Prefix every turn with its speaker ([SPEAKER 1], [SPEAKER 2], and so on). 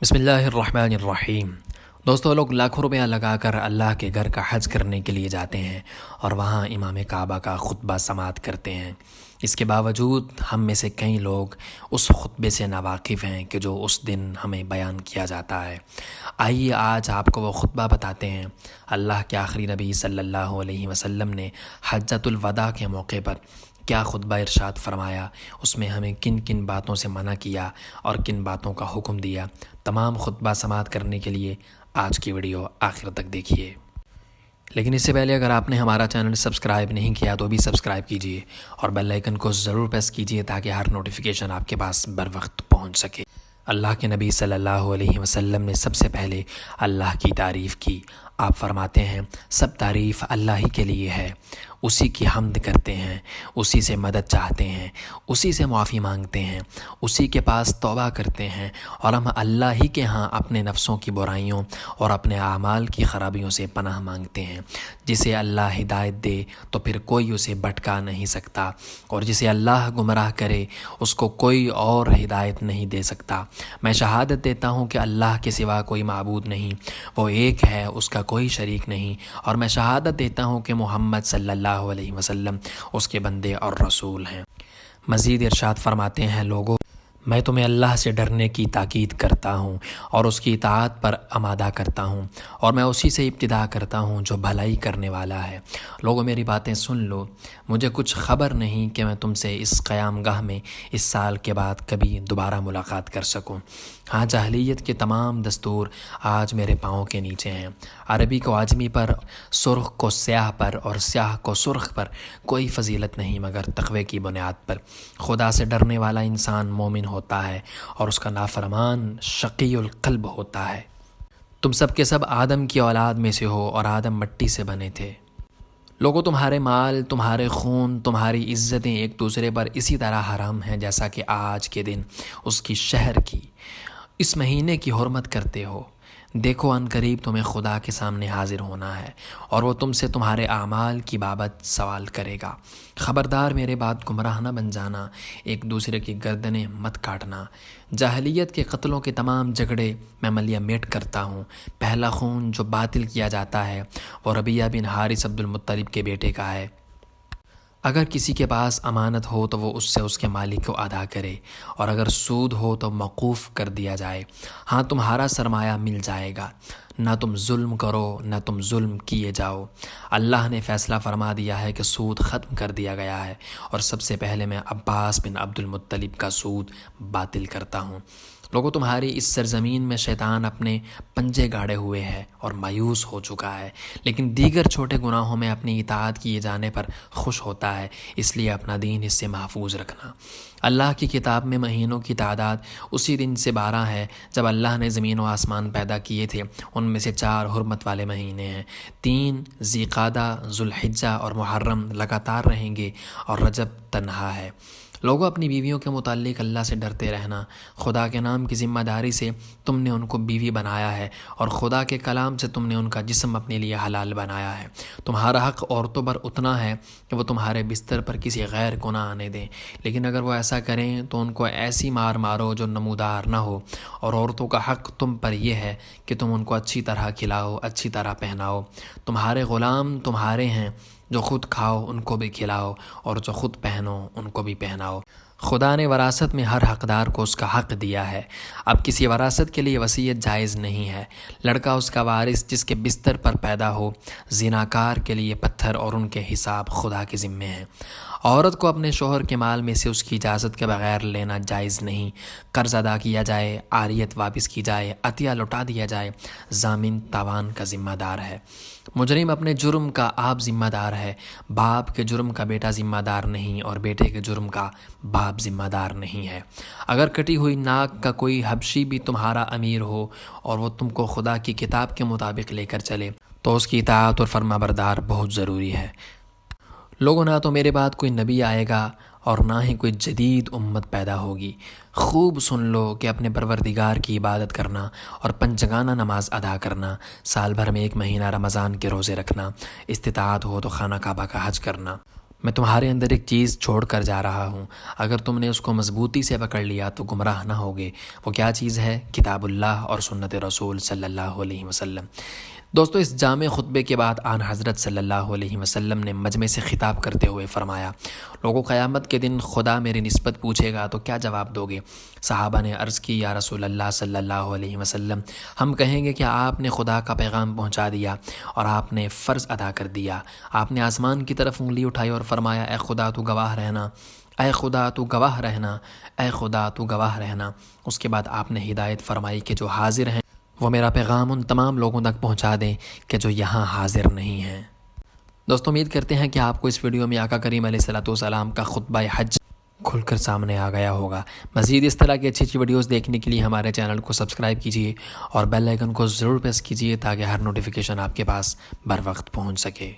[SPEAKER 1] بسم اللہ الرحمن الرحیم۔ دوستو، لوگ لاکھوں روپیہ لگا کر اللہ کے گھر کا حج کرنے کے لیے جاتے ہیں اور وہاں امام کعبہ کا خطبہ سماعت کرتے ہیں۔ اس کے باوجود ہم میں سے کئی لوگ اس خطبے سے ناواقف ہیں کہ جو اس دن ہمیں بیان کیا جاتا ہے۔ آئیے آج آپ کو وہ خطبہ بتاتے ہیں۔ اللہ کے آخری نبی صلی اللہ علیہ وسلم نے حجۃ الوداع کے موقع پر کیا خطبہ ارشاد فرمایا، اس میں ہمیں کن کن باتوں سے منع کیا اور کن باتوں کا حکم دیا۔ تمام خطبہ سماعت کرنے کے لیے آج کی ویڈیو آخر تک دیکھیے۔ لیکن اس سے پہلے اگر آپ نے ہمارا چینل سبسکرائب نہیں کیا تو بھی سبسکرائب کیجیے اور بیل آئیکن کو ضرور پریس کیجیے تاکہ ہر نوٹیفیکیشن آپ کے پاس بر وقت پہنچ سکے۔ اللہ کے نبی صلی اللہ علیہ وسلم نے سب سے پہلے اللہ کی تعریف کی۔ آپ فرماتے ہیں، سب تعریف اللہ ہی کے لیے ہے، اسی کی حمد کرتے ہیں، اسی سے مدد چاہتے ہیں، اسی سے معافی مانگتے ہیں، اسی کے پاس توبہ کرتے ہیں، اور ہم اللہ ہی کے ہاں اپنے نفسوں کی برائیوں اور اپنے اعمال کی خرابیوں سے پناہ مانگتے ہیں۔ جسے اللہ ہدایت دے تو پھر کوئی اسے بھٹکا نہیں سکتا، اور جسے اللہ گمراہ کرے اس کو کوئی اور ہدایت نہیں دے سکتا۔ میں شہادت دیتا ہوں کہ اللہ کے سوا کوئی معبود نہیں، وہ ایک ہے، اس کا کوئی شریک نہیں، اور میں شہادت دیتا ہوں کہ محمد صلی اللہ علیہ وسلم اس کے بندے اور رسول ہیں۔ مزید ارشاد فرماتے ہیں، لوگوں، میں تمہیں اللہ سے ڈرنے کی تاکید کرتا ہوں اور اس کی اطاعت پر آمادہ کرتا ہوں، اور میں اسی سے ابتدا کرتا ہوں جو بھلائی کرنے والا ہے۔ لوگوں، میری باتیں سن لو، مجھے کچھ خبر نہیں کہ میں تم سے اس قیام گاہ میں اس سال کے بعد کبھی دوبارہ ملاقات کر سکوں۔ ہاں، جاہلیت کے تمام دستور آج میرے پاؤں کے نیچے ہیں۔ عربی کو عجمی پر، سرخ کو سیاہ پر اور سیاہ کو سرخ پر کوئی فضیلت نہیں مگر تقوی کی بنیاد پر۔ خدا سے ڈرنے والا انسان مومن ہوتا ہے اور اس کا نافرمان شقی القلب ہوتا ہے۔ تم سب کے سب آدم کی اولاد میں سے ہو اور آدم مٹی سے بنے تھے۔ لوگوں، تمہارے مال، تمہارے خون، تمہاری عزتیں ایک دوسرے پر اسی طرح حرام ہیں جیسا کہ آج کے دن اس کی شہر کی، اس مہینے کی حرمت کرتے ہو۔ دیکھو، ان قریب تمہیں خدا کے سامنے حاضر ہونا ہے اور وہ تم سے تمہارے اعمال کی بابت سوال کرے گا۔ خبردار، میرے بعد گمراہ نہ بن جانا، ایک دوسرے کی گردنیں مت کاٹنا۔ جاہلیت کے قتلوں کے تمام جھگڑے میں ملیہ میٹ کرتا ہوں۔ پہلا خون جو باطل کیا جاتا ہے وہ ربیعہ بن حارث عبد المطلب کے بیٹے کا ہے۔ اگر کسی کے پاس امانت ہو تو وہ اس سے اس کے مالک کو ادا کرے، اور اگر سود ہو تو موقوف کر دیا جائے۔ ہاں، تمہارا سرمایہ مل جائے گا، نہ تم ظلم کرو نہ تم ظلم کیے جاؤ۔ اللہ نے فیصلہ فرما دیا ہے کہ سود ختم کر دیا گیا ہے، اور سب سے پہلے میں عباس بن عبد المطلب کا سود باطل کرتا ہوں۔ لوگوں، تمہاری اس سرزمین میں شیطان اپنے پنجے گاڑے ہوئے ہے اور مایوس ہو چکا ہے، لیکن دیگر چھوٹے گناہوں میں اپنی اطاعت کیے جانے پر خوش ہوتا ہے، اس لیے اپنا دین اس سے محفوظ رکھنا۔ اللہ کی کتاب میں مہینوں کی تعداد اسی دن سے 12 ہے جب اللہ نے زمین و آسمان پیدا کیے تھے۔ ان میں سے 4 حرمت والے مہینے ہیں، 3 ذی قعدہ، ذوالحجہ اور محرم لگاتار رہیں گے، اور رجب تنہا ہے۔ لوگوں، اپنی بیویوں کے متعلق اللہ سے ڈرتے رہنا۔ خدا کے نام کی ذمہ داری سے تم نے ان کو بیوی بنایا ہے، اور خدا کے کلام سے تم نے ان کا جسم اپنے لیے حلال بنایا ہے۔ تمہارا حق عورتوں پر اتنا ہے کہ وہ تمہارے بستر پر کسی غیر کو نہ آنے دیں، لیکن اگر وہ ایسا کریں تو ان کو ایسی مار مارو جو نمودار نہ ہو۔ اور عورتوں کا حق تم پر یہ ہے کہ تم ان کو اچھی طرح کھلاؤ، اچھی طرح پہناؤ۔ تمہارے غلام تمہارے ہیں، جو خود کھاؤ ان کو بھی کھلاؤ، اور جو خود پہنو ان کو بھی پہناؤ۔ خدا نے وراثت میں ہر حقدار کو اس کا حق دیا ہے۔ اب کسی وراثت کے لیے وصیت جائز نہیں ہے۔ لڑکا اس کا وارث جس کے بستر پر پیدا ہو۔ زناکار کے لیے پتھر اور ان کے حساب خدا کے ذمے ہیں۔ عورت کو اپنے شوہر کے مال میں سے اس کی اجازت کے بغیر لینا جائز نہیں۔ قرض ادا کیا جائے، عاریت واپس کی جائے، عطیہ لوٹا دیا جائے، ضامن تاوان کا ذمہ دار ہے۔ مجرم اپنے جرم کا آپ ذمہ دار ہے۔ باپ کے جرم کا بیٹا ذمہ دار نہیں، اور بیٹے کے جرم کا باپ ذمہ دار نہیں ہے۔ اگر کٹی ہوئی ناک کا کوئی حبشی بھی تمہارا امیر ہو اور وہ تم کو خدا کی کتاب کے مطابق لے کر چلے تو اس کی اطاعت اور فرما بردار بہت ضروری ہے۔ لوگوں، نہ تو میرے بعد کوئی نبی آئے گا اور نہ ہی کوئی جدید امت پیدا ہوگی۔ خوب سن لو کہ اپنے پروردگار کی عبادت کرنا اور پنجگانہ نماز ادا کرنا، سال بھر میں 1 مہینہ رمضان کے روزے رکھنا، استطاعت ہو تو خانہ کعبہ کا حج کرنا، میں تمہارے اندر ایک چیز چھوڑ کر جا رہا ہوں، اگر تم نے اس کو مضبوطی سے پکڑ لیا تو گمراہ نہ ہوگے۔ وہ کیا چیز ہے؟ کتاب اللہ اور سنت رسول صلی اللہ علیہ وسلم۔ دوستو، اس جامع خطبے کے بعد آن حضرت صلی اللہ علیہ وسلم نے مجمع سے خطاب کرتے ہوئے فرمایا، لوگوں، قیامت کے دن خدا میری نسبت پوچھے گا تو کیا جواب دو گے؟ صحابہ نے عرض کی، یا رسول اللہ صلی اللہ علیہ وسلم، ہم کہیں گے کہ آپ نے خدا کا پیغام پہنچا دیا اور آپ نے فرض ادا کر دیا۔ آپ نے آسمان کی طرف انگلی اٹھائی اور فرمایا، اے خدا تو گواہ رہنا، اے خدا تو گواہ رہنا، اے خدا تو گواہ رہنا۔ اس کے بعد آپ نے ہدایت فرمائی کہ جو حاضر ہیں وہ میرا پیغام ان تمام لوگوں تک پہنچا دیں کہ جو یہاں حاضر نہیں ہیں۔ دوستو، امید کرتے ہیں کہ آپ کو اس ویڈیو میں آقا کریم علیہ الصلوۃ والسلام کا خطبہ حج کھل کر سامنے آ گیا ہوگا۔ مزید اس طرح کی اچھی اچھی ویڈیوز دیکھنے کے لیے ہمارے چینل کو سبسکرائب کیجیے اور بیل آئیکن کو ضرور پریس کیجیے تاکہ ہر نوٹیفیکیشن آپ کے پاس بر وقت پہنچ سکے۔